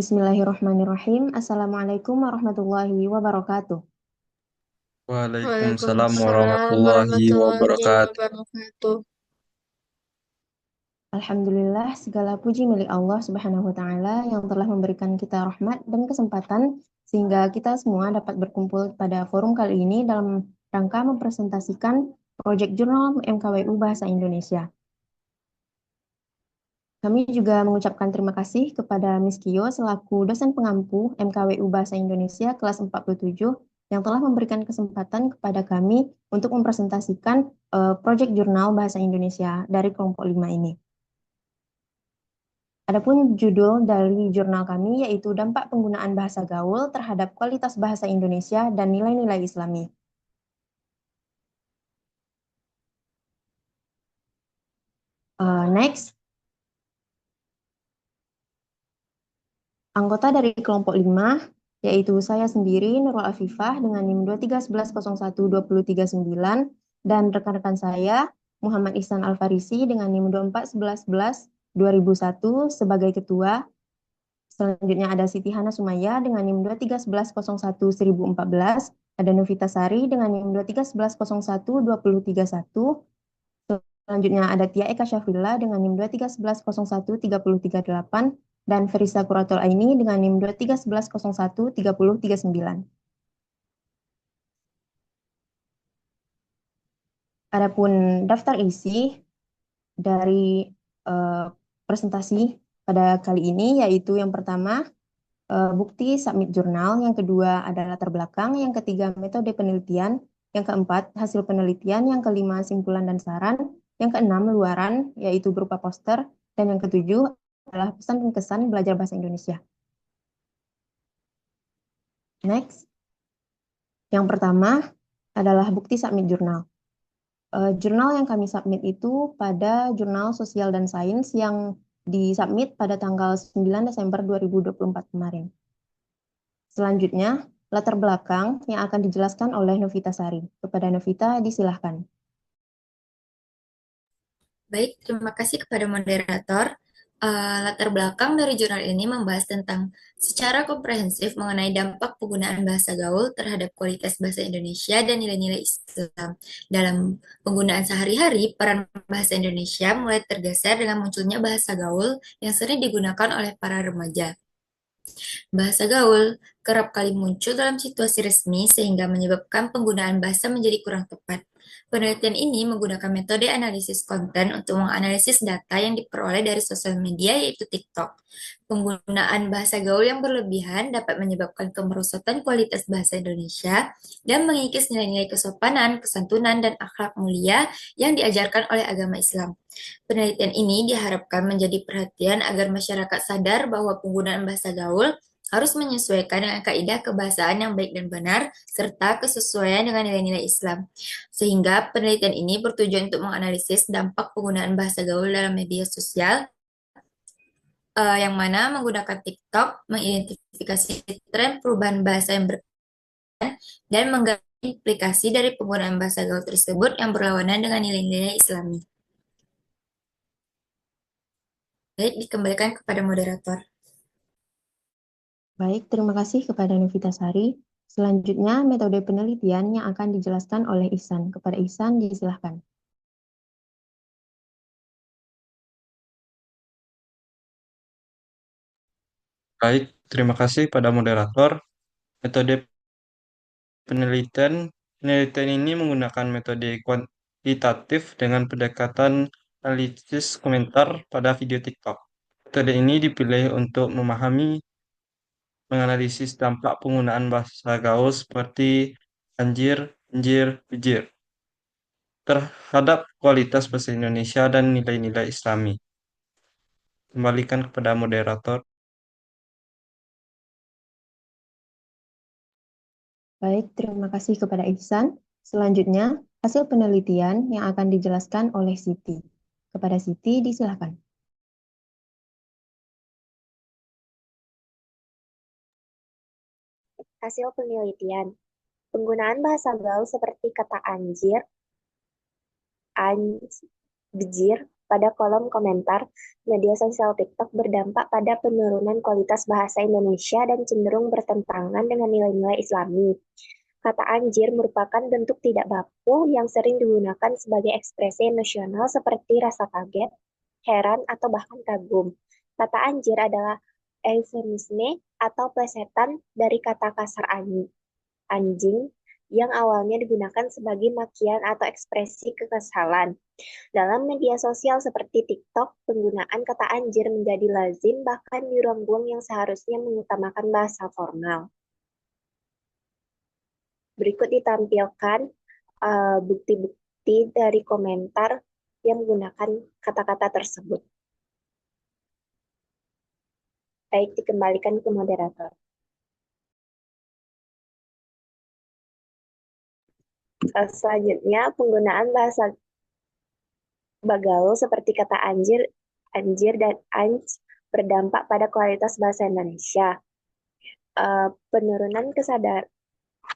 Bismillahirrahmanirrahim. Assalamualaikum warahmatullahi wabarakatuh. Waalaikumsalam Waalaikumsalam warahmatullahi warahmatullahi wabarakatuh. wabarakatuh. Alhamdulillah, segala puji milik Allah Subhanahu wa Ta'ala yang telah memberikan kita rahmat dan kesempatan sehingga kita semua dapat berkumpul pada forum kali ini dalam rangka mempresentasikan proyek jurnal MKWU Bahasa Indonesia. Kami juga mengucapkan terima kasih kepada Miss Kio selaku dosen pengampu MKWU Bahasa Indonesia kelas 47 yang telah memberikan kesempatan kepada kami untuk mempresentasikan proyek jurnal Bahasa Indonesia dari kelompok 5 ini. Adapun judul dari jurnal kami yaitu Dampak Penggunaan Bahasa Gaul terhadap Kualitas Bahasa Indonesia dan Nilai-Nilai Islami. Next. Anggota dari kelompok 5, yaitu saya sendiri, Nurul Afifah, dengan NIM 2311012039, dan rekan-rekan saya, Muhammad Ihsan Al-Farisi, dengan NIM 24112001 sebagai ketua. Selanjutnya ada Siti Hana Sumaya dengan NIM 2311011014, ada Novita Sari dengan NIM 2311012031, selanjutnya ada Tia Eka Syafrilla dengan NIM 2311013038, dan Ferisa Kuratul Aini dengan NIM 2311013039. Adapun daftar isi dari presentasi pada kali ini yaitu yang pertama bukti submit jurnal, yang kedua adalah latar belakang, yang ketiga metode penelitian, yang keempat hasil penelitian, yang kelima simpulan dan saran, yang keenam luaran yaitu berupa poster, dan yang ketujuh adalah pesan dan kesan belajar bahasa Indonesia. Next. Yang pertama adalah bukti submit jurnal. Jurnal yang kami submit itu pada Jurnal Sosial dan Sains yang disubmit pada tanggal 9 Desember 2024 kemarin. Selanjutnya, latar belakang yang akan dijelaskan oleh Novita Sari. Kepada Novita, disilahkan. Baik, terima kasih kepada moderator. Latar belakang dari jurnal ini membahas tentang secara komprehensif mengenai dampak penggunaan bahasa gaul terhadap kualitas bahasa Indonesia dan nilai-nilai Islam. Dalam penggunaan sehari-hari, peran bahasa Indonesia mulai tergeser dengan munculnya bahasa gaul yang sering digunakan oleh para remaja. Bahasa gaul kerap kali muncul dalam situasi resmi sehingga menyebabkan penggunaan bahasa menjadi kurang tepat. Penelitian ini menggunakan metode analisis konten untuk menganalisis data yang diperoleh dari sosial media yaitu TikTok. Penggunaan bahasa gaul yang berlebihan dapat menyebabkan kemerosotan kualitas bahasa Indonesia dan mengikis nilai-nilai kesopanan, kesantunan, dan akhlak mulia yang diajarkan oleh agama Islam. Penelitian ini diharapkan menjadi perhatian agar masyarakat sadar bahwa penggunaan bahasa gaul harus menyesuaikan dengan kaidah kebahasaan yang baik dan benar, serta kesesuaian dengan nilai-nilai Islam. Sehingga penelitian ini bertujuan untuk menganalisis dampak penggunaan bahasa gaul dalam media sosial, yang mana menggunakan TikTok, mengidentifikasi tren perubahan bahasa yang dan menggali implikasi dari penggunaan bahasa gaul tersebut yang berlawanan dengan nilai-nilai Islami. Baik, dikembalikan kepada moderator. Baik, terima kasih kepada Novita Sari. Selanjutnya, metode penelitian yang akan dijelaskan oleh Ihsan. Kepada Ihsan, disilahkan. Baik, terima kasih pada moderator. Metode penelitian ini menggunakan metode kuantitatif dengan pendekatan analisis komentar pada video TikTok. Metode ini dipilih untuk menganalisis dampak penggunaan bahasa gaul seperti anjir, enjir, bejir terhadap kualitas bahasa Indonesia dan nilai-nilai Islami. Kembalikan kepada moderator. Baik, terima kasih kepada Ihsan. Selanjutnya, hasil penelitian yang akan dijelaskan oleh Siti. Kepada Siti, disilahkan. Hasil penelitian. Penggunaan bahasa gaul seperti kata anjir, bejir, pada kolom komentar media sosial TikTok berdampak pada penurunan kualitas bahasa Indonesia dan cenderung bertentangan dengan nilai-nilai Islami. Kata anjir merupakan bentuk tidak baku yang sering digunakan sebagai ekspresi emosional seperti rasa kaget, heran, atau bahkan kagum. Kata anjir adalah eufemisme atau plesetan dari kata kasar anjing yang awalnya digunakan sebagai makian atau ekspresi kekesalan. Dalam media sosial seperti TikTok, penggunaan kata anjir menjadi lazim bahkan di ruang yang seharusnya mengutamakan bahasa formal. Berikut ditampilkan bukti-bukti dari komentar yang menggunakan kata-kata tersebut. Baik, dikembalikan ke moderator. Selanjutnya, penggunaan bahasa bagaul seperti kata anjir, dan anj berdampak pada kualitas bahasa Indonesia.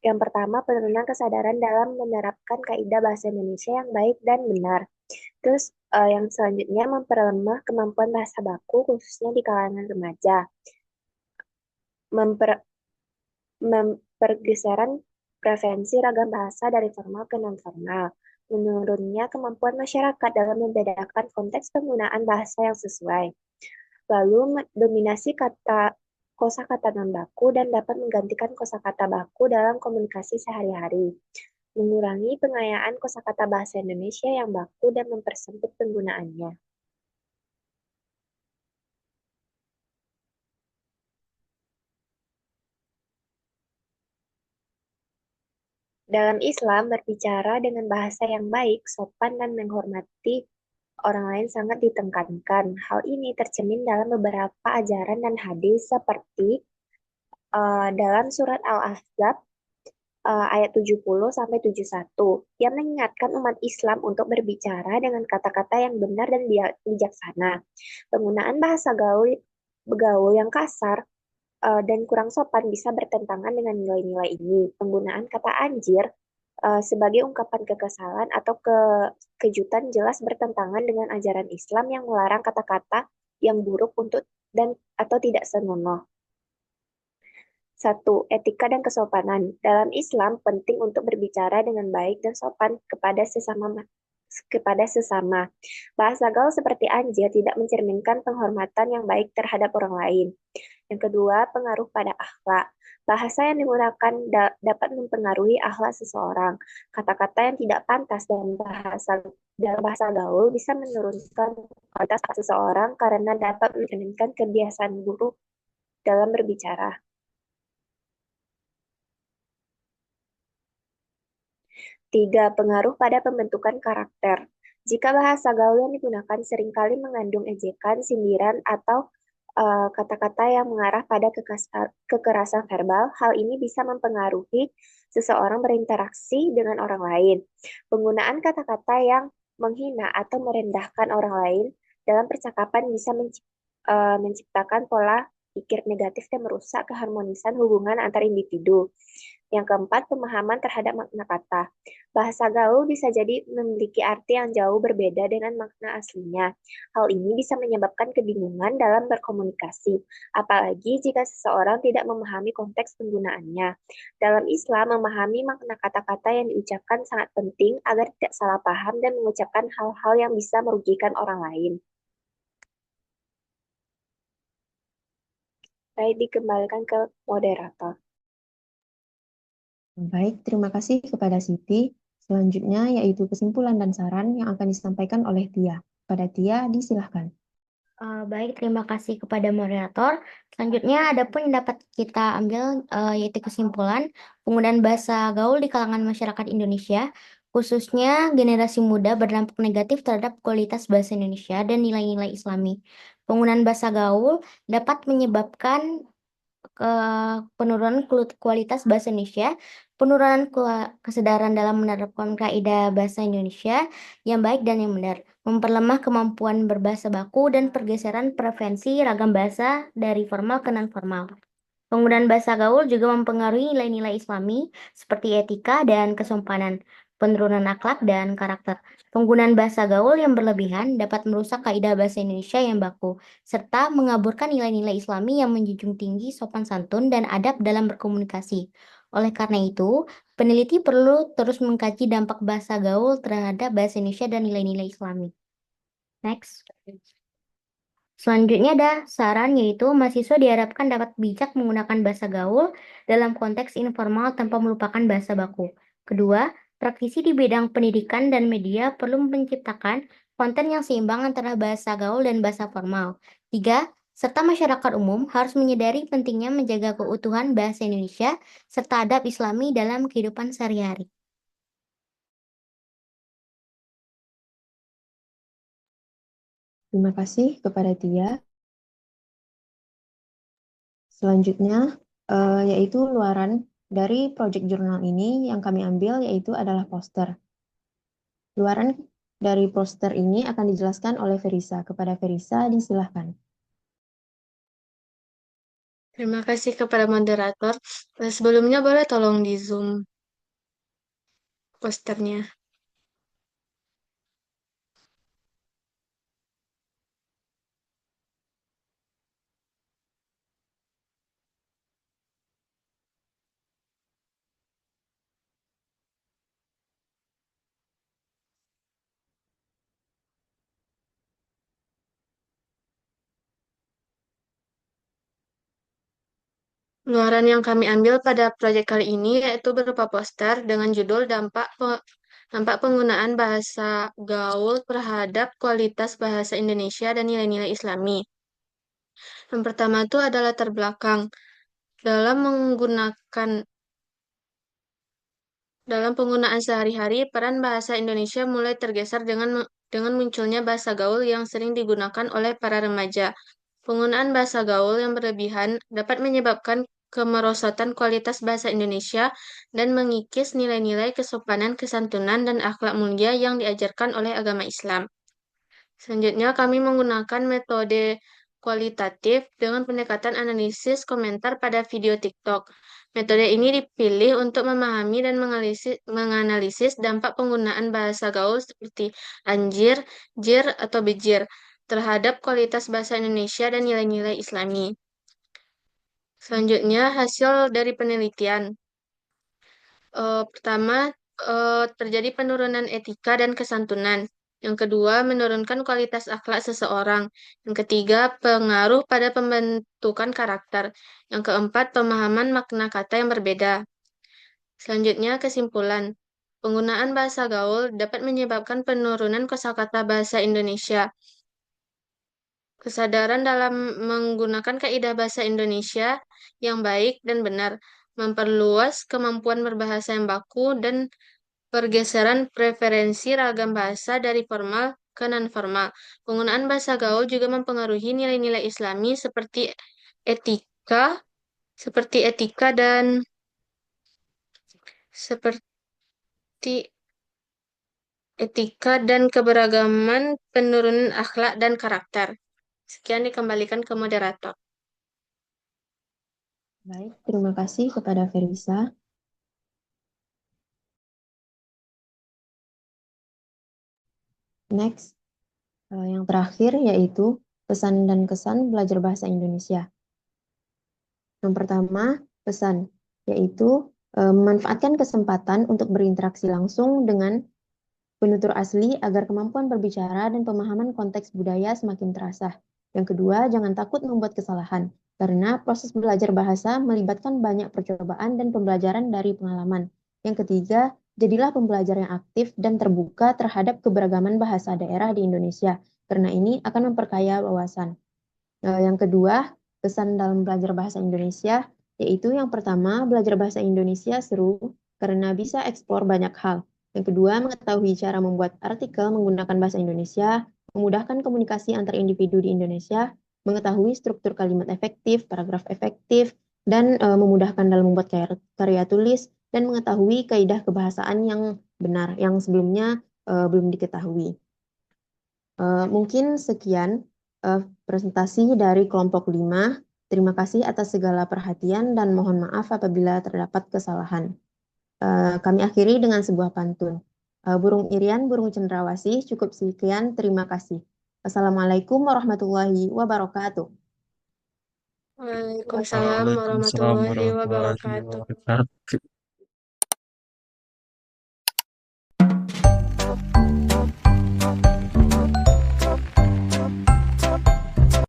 Yang pertama, penurunan kesadaran dalam menerapkan kaidah bahasa Indonesia yang baik dan benar. Terus yang selanjutnya, memperlemah kemampuan bahasa baku khususnya di kalangan remaja. Pergeseran preferensi ragam bahasa dari formal ke non-formal. Menurunnya kemampuan masyarakat dalam membedakan konteks penggunaan bahasa yang sesuai. Lalu dominasi kosakata non-baku dan dapat menggantikan kosakata baku dalam komunikasi sehari-hari. Mengurangi pengayaan kosakata bahasa Indonesia yang baku dan mempersempit penggunaannya. Dalam Islam, berbicara dengan bahasa yang baik, sopan, dan menghormati orang lain sangat ditekankan. Hal ini tercermin dalam beberapa ajaran dan hadis seperti dalam surat Al-Ahzab ayat 70-71 yang mengingatkan umat Islam untuk berbicara dengan kata-kata yang benar dan bijaksana. Penggunaan bahasa gaul yang kasar dan kurang sopan bisa bertentangan dengan nilai-nilai ini. Penggunaan kata anjir sebagai ungkapan kekesalan atau kejutan jelas bertentangan dengan ajaran Islam yang melarang kata-kata yang buruk atau tidak senonoh. 1. Etika dan kesopanan. Dalam Islam, penting untuk berbicara dengan baik dan sopan kepada sesama. Bahasa gaul seperti anjir tidak mencerminkan penghormatan yang baik terhadap orang lain. Yang kedua, pengaruh pada akhlak. Bahasa yang digunakan dapat mempengaruhi akhlak seseorang. Kata-kata yang tidak pantas dalam bahasa gaul bisa menurunkan kualitas seseorang karena dapat mencerminkan kebiasaan buruk dalam berbicara. 3. Pengaruh pada pembentukan karakter. Jika bahasa gaul yang digunakan seringkali mengandung ejekan, sindiran, atau kata-kata yang mengarah pada kekerasan verbal, hal ini bisa mempengaruhi seseorang berinteraksi dengan orang lain. Penggunaan kata-kata yang menghina atau merendahkan orang lain dalam percakapan bisa menciptakan pola pikir negatif dan merusak keharmonisan hubungan antar individu. Yang keempat, pemahaman terhadap makna kata. Bahasa gaul bisa jadi memiliki arti yang jauh berbeda dengan makna aslinya. Hal ini bisa menyebabkan kebingungan dalam berkomunikasi, apalagi jika seseorang tidak memahami konteks penggunaannya. Dalam Islam, memahami makna kata-kata yang diucapkan sangat penting agar tidak salah paham dan mengucapkan hal-hal yang bisa merugikan orang lain. Baik, dikembalikan ke moderator. Baik, terima kasih kepada Siti. Selanjutnya yaitu kesimpulan dan saran yang akan disampaikan oleh Tia. Pada Tia, disilahkan. Baik, terima kasih kepada moderator. Selanjutnya ada pun yang dapat kita ambil yaitu kesimpulan penggunaan bahasa gaul di kalangan masyarakat Indonesia, khususnya generasi muda berdampak negatif terhadap kualitas bahasa Indonesia dan nilai-nilai Islami. Penggunaan bahasa gaul dapat menyebabkan penurunan kualitas bahasa Indonesia, penurunan kesadaran dalam menerapkan kaidah bahasa Indonesia yang baik dan yang benar, memperlemah kemampuan berbahasa baku, dan pergeseran preferensi ragam bahasa dari formal ke non-formal. Penggunaan bahasa gaul juga mempengaruhi nilai-nilai Islami seperti etika dan kesopanan. penurunan akhlak dan karakter. Penggunaan bahasa gaul yang berlebihan dapat merusak kaidah bahasa Indonesia yang baku, serta mengaburkan nilai-nilai Islami yang menjunjung tinggi sopan santun dan adab dalam berkomunikasi. Oleh karena itu, peneliti perlu terus mengkaji dampak bahasa gaul terhadap bahasa Indonesia dan nilai-nilai Islami. Next. Selanjutnya ada saran, yaitu mahasiswa diharapkan dapat bijak menggunakan bahasa gaul dalam konteks informal tanpa melupakan bahasa baku. Kedua, praktisi di bidang pendidikan dan media perlu menciptakan konten yang seimbang antara bahasa gaul dan bahasa formal. Tiga, serta masyarakat umum harus menyadari pentingnya menjaga keutuhan bahasa Indonesia serta adab Islami dalam kehidupan sehari-hari. Terima kasih kepada Tia. Selanjutnya, yaitu luaran dari project jurnal ini yang kami ambil yaitu adalah poster. Luaran dari poster ini akan dijelaskan oleh Verisa. Kepada Verisa, disilahkan. Terima kasih kepada moderator. Sebelumnya boleh tolong di zoom posternya. Luaran yang kami ambil pada proyek kali ini yaitu berupa poster dengan judul dampak penggunaan bahasa gaul terhadap kualitas bahasa Indonesia dan nilai-nilai Islami. Yang pertama itu adalah latar belakang. Dalam penggunaan sehari-hari, peran bahasa Indonesia mulai tergeser dengan munculnya bahasa gaul yang sering digunakan oleh para remaja. Penggunaan bahasa gaul yang berlebihan dapat menyebabkan kemerosotan kualitas bahasa Indonesia dan mengikis nilai-nilai kesopanan, kesantunan, dan akhlak mulia yang diajarkan oleh agama Islam. Selanjutnya, kami menggunakan metode kualitatif dengan pendekatan analisis komentar pada video TikTok. Metode ini dipilih untuk memahami dan menganalisis dampak penggunaan bahasa gaul seperti anjir, jir, atau bejir terhadap kualitas bahasa Indonesia dan nilai-nilai Islami. Selanjutnya, hasil dari penelitian. Pertama, terjadi penurunan etika dan kesantunan. Yang kedua, menurunkan kualitas akhlak seseorang. Yang ketiga, pengaruh pada pembentukan karakter. Yang keempat, pemahaman makna kata yang berbeda. Selanjutnya, kesimpulan. Penggunaan bahasa gaul dapat menyebabkan penurunan kosakata bahasa Indonesia. Kesadaran dalam menggunakan kaidah bahasa Indonesia yang baik dan benar, memperluas kemampuan berbahasa yang baku, dan pergeseran preferensi ragam bahasa dari formal ke non-formal. Penggunaan bahasa gaul juga mempengaruhi nilai-nilai Islami seperti etika dan keberagaman, penurunan akhlak dan karakter. Sekian dikembalikan ke moderator. Baik, terima kasih kepada Verisa. Next, yang terakhir yaitu pesan dan kesan belajar bahasa Indonesia. Yang pertama, pesan, yaitu memanfaatkan kesempatan untuk berinteraksi langsung dengan penutur asli agar kemampuan berbicara dan pemahaman konteks budaya semakin terasa. Yang kedua, jangan takut membuat kesalahan, karena proses belajar bahasa melibatkan banyak percobaan dan pembelajaran dari pengalaman. Yang ketiga, jadilah pembelajar yang aktif dan terbuka terhadap keberagaman bahasa daerah di Indonesia, karena ini akan memperkaya wawasan. Yang kedua, kesan dalam belajar bahasa Indonesia, yaitu yang pertama, belajar bahasa Indonesia seru karena bisa eksplor banyak hal. Yang kedua, mengetahui cara membuat artikel menggunakan bahasa Indonesia, memudahkan komunikasi antar individu di Indonesia, mengetahui struktur kalimat efektif, paragraf efektif, dan memudahkan dalam membuat karya tulis, dan mengetahui kaidah kebahasaan yang benar, yang sebelumnya belum diketahui. Mungkin sekian presentasi dari kelompok 5. Terima kasih atas segala perhatian dan mohon maaf apabila terdapat kesalahan. Kami akhiri dengan sebuah pantun. Burung irian, burung cendrawasih, cukup sekian, terima kasih. Assalamualaikum warahmatullahi wabarakatuh. Waalaikumsalam warahmatullahi wabarakatuh. wabarakatuh.